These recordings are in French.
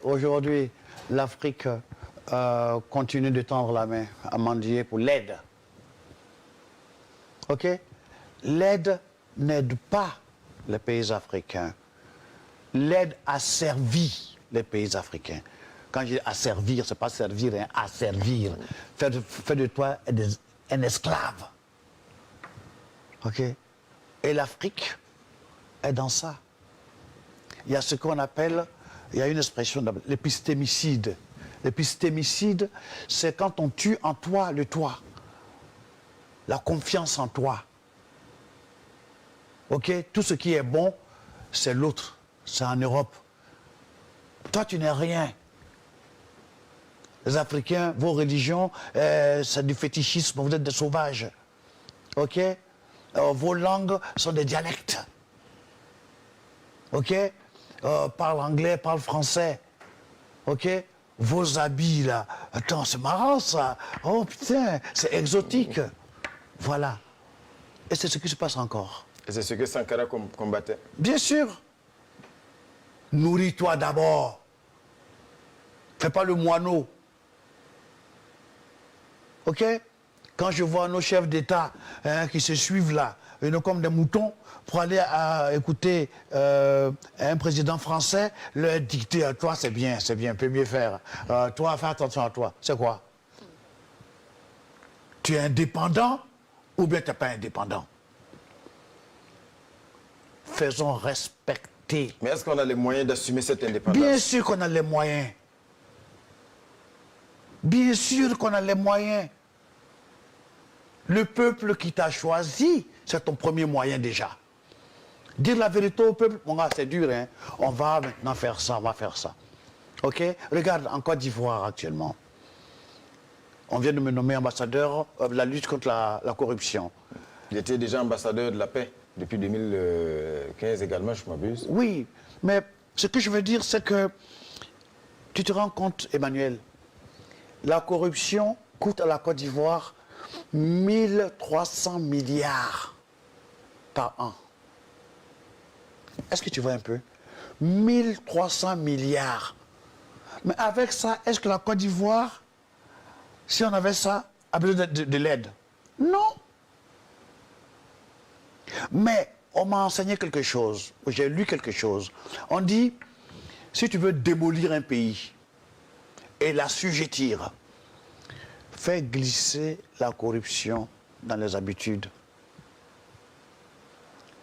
Aujourd'hui, l'Afrique continue de tendre la main à mendier pour l'aide. Ok? L'aide n'aide pas les pays africains. L'aide a servi les pays africains. Quand je dis asservir, ce n'est pas servir, hein, asservir. Faire de toi un esclave. Ok? Et l'Afrique est dans ça. Il y a ce qu'on appelle, il y a une expression, l'épistémicide. L'épistémicide, c'est quand on tue en toi le toi. La confiance en toi. Ok? Tout ce qui est bon, c'est l'autre. C'est en Europe. Toi, tu n'es rien. Les Africains, vos religions, c'est du fétichisme, vous êtes des sauvages. Ok? Vos langues sont des dialectes. Ok? Parle anglais, parle français. Ok? Vos habits là, attends, c'est marrant ça. Oh putain, c'est exotique. Voilà. Et c'est ce qui se passe encore. Et c'est ce que Sankara combattait. Bien sûr. Nourris-toi d'abord. Fais pas le moineau. Ok? Quand je vois nos chefs d'État qui se suivent là, comme des moutons, pour aller écouter un président français, leur dicter à toi, c'est bien, peut mieux faire. Toi, fais attention à toi. C'est quoi? Tu es indépendant ou bien tu n'es pas indépendant? Faisons respecter. Mais est-ce qu'on a les moyens d'assumer cette indépendance? Bien sûr qu'on a les moyens. Bien sûr qu'on a les moyens. Le peuple qui t'a choisi, c'est ton premier moyen déjà. Dire la vérité au peuple, mon gars, c'est dur, hein. On va maintenant faire ça, on va faire ça. Ok? Regarde, en Côte d'Ivoire actuellement, on vient de me nommer ambassadeur de la lutte contre la corruption. Il était déjà ambassadeur de la paix depuis 2015 également, je m'abuse. Oui, mais ce que je veux dire, c'est que tu te rends compte, Emmanuel, la corruption coûte à la Côte d'Ivoire 1300 milliards par an. Est-ce que tu vois un peu? 1300 milliards. Mais avec ça, est-ce que la Côte d'Ivoire, si on avait ça, a besoin de l'aide? Non. Mais on m'a enseigné quelque chose, j'ai lu quelque chose. On dit, si tu veux démolir un pays et l'assujettir, fais glisser la corruption dans les habitudes.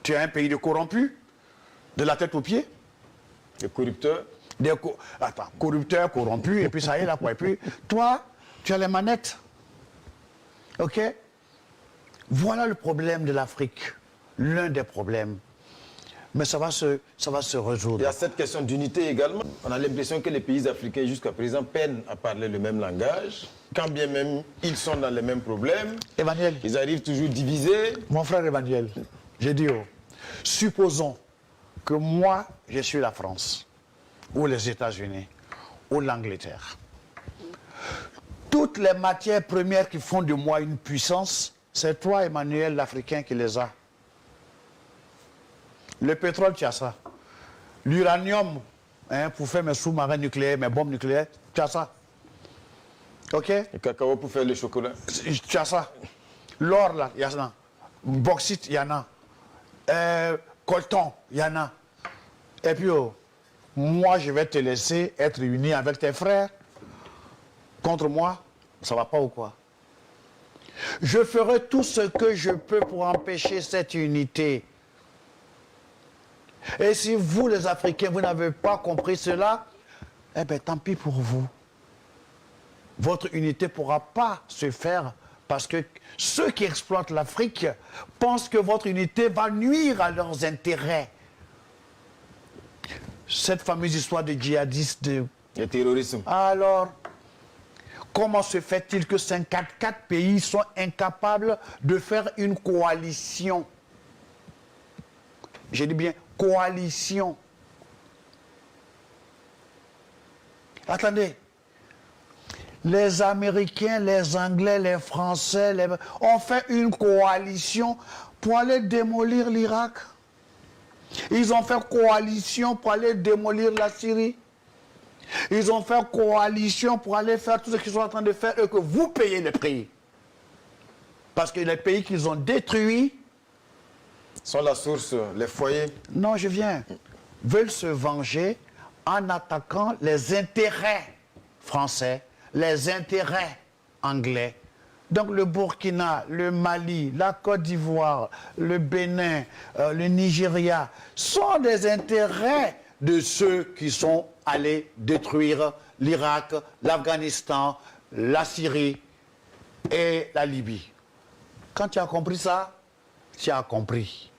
Tu as un pays de corrompus, de la tête aux pieds. Des corrupteurs. Attends, corrupteurs, corrompus, et puis ça y est là, quoi. Et puis, toi, tu as les manettes. Ok? Voilà le problème de l'Afrique. L'un des problèmes. Mais ça va se résoudre. Il y a cette question d'unité également. On a l'impression que les pays africains jusqu'à présent peinent à parler le même langage. Quand bien même ils sont dans les mêmes problèmes. Emmanuel. Ils arrivent toujours divisés. Mon frère Emmanuel, j'ai dit, supposons que moi, je suis la France, ou les États-Unis, ou l'Angleterre. Toutes les matières premières qui font de moi une puissance, c'est toi, Emmanuel, l'Africain, qui les a. Le pétrole, tu as ça. L'uranium, pour faire mes sous-marins nucléaires, mes bombes nucléaires, tu as ça. Ok? Le cacao pour faire le chocolat. Tu as ça. L'or, là, il y en a. Bauxite, il y en a. Coltan, il y en a. Et puis, moi, je vais te laisser être uni avec tes frères. Contre moi, ça va pas ou quoi? Je ferai tout ce que je peux pour empêcher cette unité. Et si vous, les Africains, vous n'avez pas compris cela, eh bien, tant pis pour vous. Votre unité ne pourra pas se faire parce que ceux qui exploitent l'Afrique pensent que votre unité va nuire à leurs intérêts. Cette fameuse histoire de djihadistes, de terrorisme. Alors, comment se fait-il que 54 pays sont incapables de faire une coalition? Je dis bien coalition. Attendez. Les Américains, les Anglais, les Français ont fait une coalition pour aller démolir l'Irak. Ils ont fait coalition pour aller démolir la Syrie. Ils ont fait coalition pour aller faire tout ce qu'ils sont en train de faire et que vous payez le prix. Parce que les pays qu'ils ont détruits sont la source, les foyers. Non, je viens. Veulent se venger en attaquant les intérêts français, les intérêts anglais. Donc le Burkina, le Mali, la Côte d'Ivoire, le Bénin, le Nigeria sont des intérêts de ceux qui sont allés détruire l'Irak, l'Afghanistan, la Syrie et la Libye. Quand tu as compris ça, tu as compris.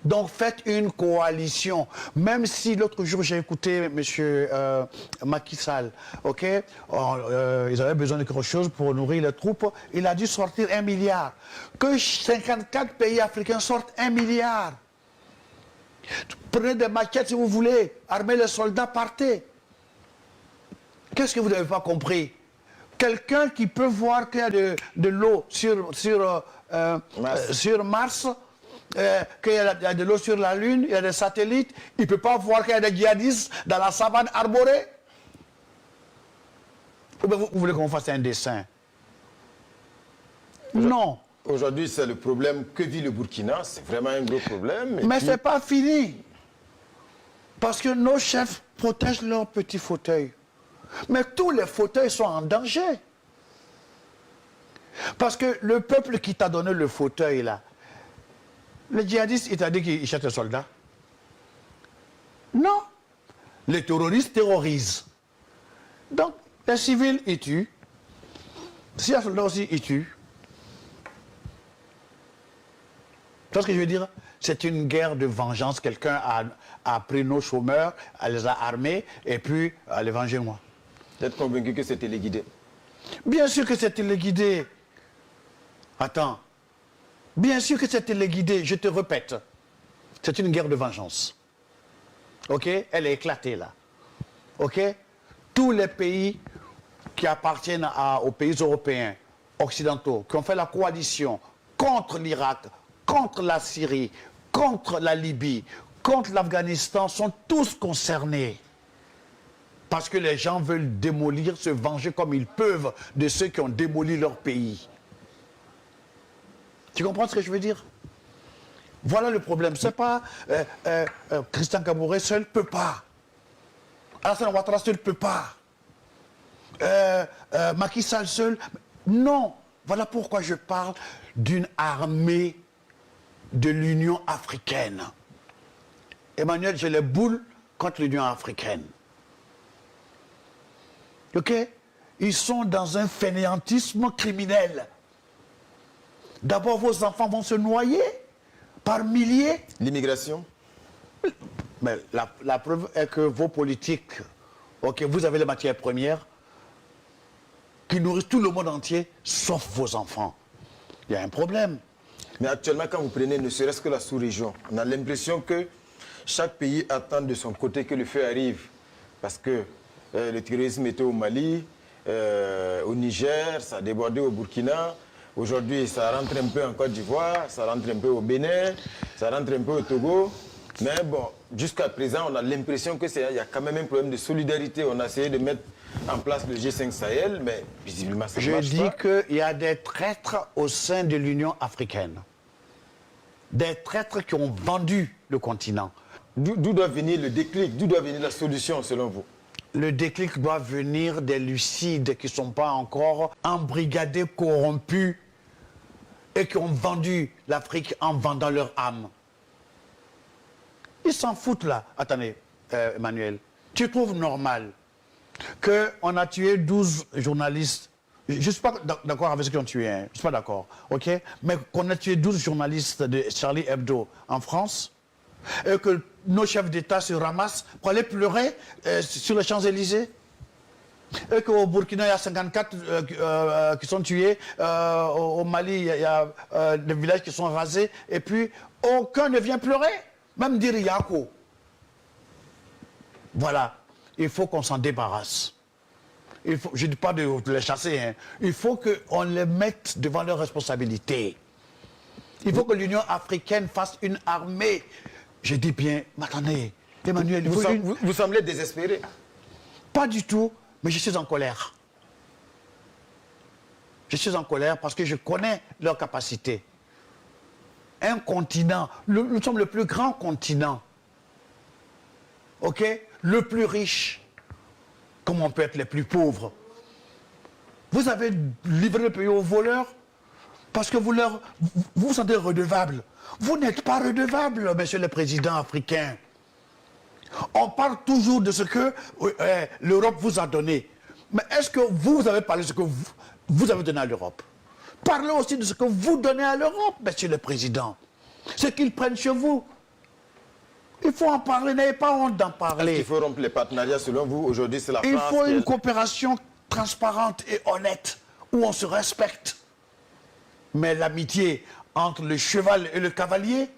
Donc faites une coalition. Même si l'autre jour j'ai écouté M. Macky Sall, ok, ils avaient besoin de quelque chose pour nourrir les troupes, il a dû sortir 1 milliard. Que 54 pays africains sortent 1 milliard. Prenez des maquettes si vous voulez, armez les soldats, partez. Qu'est-ce que vous n'avez pas compris? Quelqu'un qui peut voir qu'il y a de l'eau sur Mars, qu'il y a de l'eau sur la Lune, il y a des satellites, il ne peut pas voir qu'il y a des djihadistes dans la savane arborée. Ou bien vous voulez qu'on fasse un dessin? Non. Aujourd'hui, c'est le problème que vit le Burkina. C'est vraiment un gros problème. Mais ce n'est pas fini. Parce que nos chefs protègent leurs petits fauteuils. Mais tous les fauteuils sont en danger. Parce que le peuple qui t'a donné le fauteuil, là, le djihadiste, il t'a dit qu'il cherche des soldats? Non. Les terroristes terrorisent. Donc, les civils, ils tuent. S'il y a des soldats aussi, ils tuent. Tu vois ce que je veux dire? C'est une guerre de vengeance. Quelqu'un a pris nos chômeurs, les a armés, et puis les venger moi. Vous êtes convaincu que c'est téléguidé? Bien sûr que c'est téléguidé. Attends. Bien sûr que c'est téléguidé, je te répète. C'est une guerre de vengeance. Ok? Elle est éclatée là. Ok? Tous les pays qui appartiennent aux pays européens, occidentaux, qui ont fait la coalition contre l'Irak, contre la Syrie, contre la Libye, contre l'Afghanistan, sont tous concernés. Parce que les gens veulent démolir, se venger comme ils peuvent de ceux qui ont démoli leur pays. Tu comprends ce que je veux dire? Voilà le problème. C'est pas Christian Kabouré seul ne peut pas. Alassane Ouattara seul ne peut pas. Macky Sall seul. Non. Voilà pourquoi je parle d'une armée de l'Union africaine. Emmanuel, j'ai les boules contre l'Union africaine. Ok? Ils sont dans un fainéantisme criminel. D'abord, vos enfants vont se noyer par milliers. L'immigration? Mais la preuve est que vos politiques, ok, vous avez les matières premières qui nourrissent tout le monde entier, sauf vos enfants. Il y a un problème. Mais actuellement, quand vous prenez ne serait-ce que la sous-région, on a l'impression que chaque pays attend de son côté que le feu arrive. Parce que le terrorisme était au Mali, au Niger, ça a débordé au Burkina. Aujourd'hui, ça rentre un peu en Côte d'Ivoire, ça rentre un peu au Bénin, ça rentre un peu au Togo. Mais bon, jusqu'à présent, on a l'impression qu'il y a quand même un problème de solidarité. On a essayé de mettre en place le G5 Sahel, mais visiblement, ça ne marche pas. Je dis qu'il y a des traîtres au sein de l'Union africaine. Des traîtres qui ont vendu le continent. D'où doit venir le déclic? D'où doit venir la solution, selon vous? Le déclic doit venir des lucides qui ne sont pas encore embrigadés, corrompus et qui ont vendu l'Afrique en vendant leur âme. Ils s'en foutent là. Attendez, Emmanuel, tu trouves normal qu'on a tué 12 journalistes? Je ne suis pas d'accord avec ceux qui ont tué, hein. Je ne suis pas d'accord, ok? Mais qu'on a tué 12 journalistes de Charlie Hebdo en France et que nos chefs d'État se ramassent pour aller pleurer sur les Champs-Élysées. Et qu'au Burkina, il y a 54 qui sont tués. Au Mali, il y a des villages qui sont rasés. Et puis, aucun ne vient pleurer. Même dire Yako. Voilà. Il faut qu'on s'en débarrasse. Je ne dis pas de les chasser. Hein. Il faut qu'on les mette devant leurs responsabilités. Il faut que l'Union africaine fasse une armée. Je dis bien, mais attendez, Emmanuel, vous semblez désespéré. Pas du tout, mais je suis en colère. Je suis en colère parce que je connais leurs capacités. Un continent, nous sommes le plus grand continent, ok? Le plus riche. Comment on peut être les plus pauvres? Vous avez livré le pays aux voleurs parce que vous vous sentez redevable. Vous n'êtes pas redevable, monsieur le président africain. On parle toujours de ce que l'Europe vous a donné. Mais est-ce que vous avez parlé de ce que vous avez donné à l'Europe? Parlez aussi de ce que vous donnez à l'Europe, monsieur le président. Ce qu'ils prennent chez vous. Il faut en parler, n'ayez pas honte d'en parler. Il faut rompre les partenariats selon vous. Aujourd'hui, c'est la France. Il faut une coopération transparente et honnête, où on se respecte. Mais l'amitié entre le cheval et le cavalier,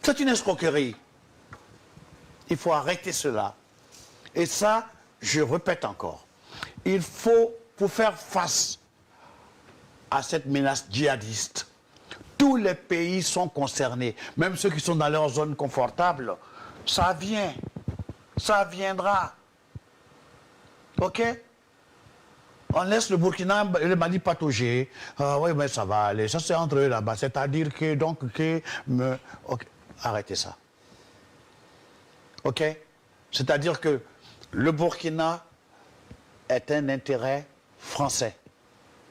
c'est une escroquerie. Il faut arrêter cela. Et ça, je répète encore, il faut, pour faire face à cette menace djihadiste, tous les pays sont concernés, même ceux qui sont dans leur zone confortable. Ça vient, ça viendra. Ok? On laisse le Burkina et le Mali patauger. Oui, mais ça va aller. Ça, c'est entre eux là-bas. C'est-à-dire que, ok, arrêtez ça. Ok? C'est-à-dire que le Burkina est un intérêt français.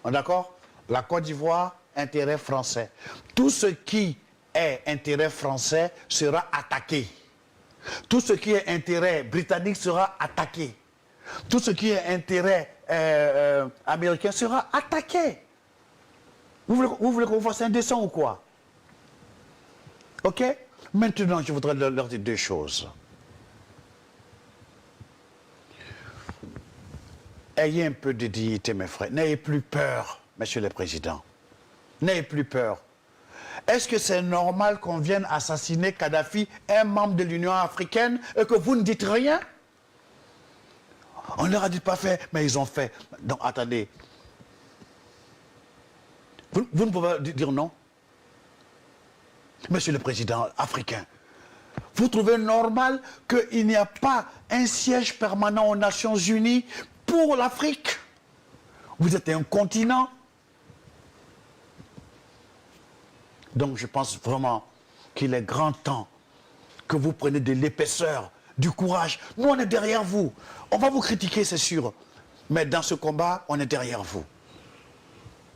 D'accord? La Côte d'Ivoire, intérêt français. Tout ce qui est intérêt français sera attaqué. Tout ce qui est intérêt britannique sera attaqué. Tout ce qui est intérêt américain sera attaqué. Vous voulez qu'on vous fasse un dessin ou quoi? Ok? Maintenant, je voudrais leur dire deux choses. Ayez un peu de dignité, mes frères. N'ayez plus peur, monsieur le président. N'ayez plus peur. Est-ce que c'est normal qu'on vienne assassiner Kadhafi, un membre de l'Union africaine, et que vous ne dites rien? On ne leur a dit pas fait, mais ils ont fait. Donc, attendez. Vous ne pouvez dire non? Monsieur le président africain, vous trouvez normal qu'il n'y a pas un siège permanent aux Nations Unies pour l'Afrique? Vous êtes un continent. Donc je pense vraiment qu'il est grand temps que vous preniez de l'épaisseur, du courage. Nous, on est derrière vous. On va vous critiquer, c'est sûr. Mais dans ce combat, on est derrière vous.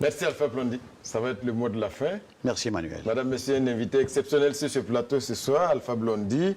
Merci Alpha Blondy. Ça va être le mot de la fin. Merci Emmanuel. Madame, Monsieur, un invité exceptionnel sur ce plateau ce soir, Alpha Blondy.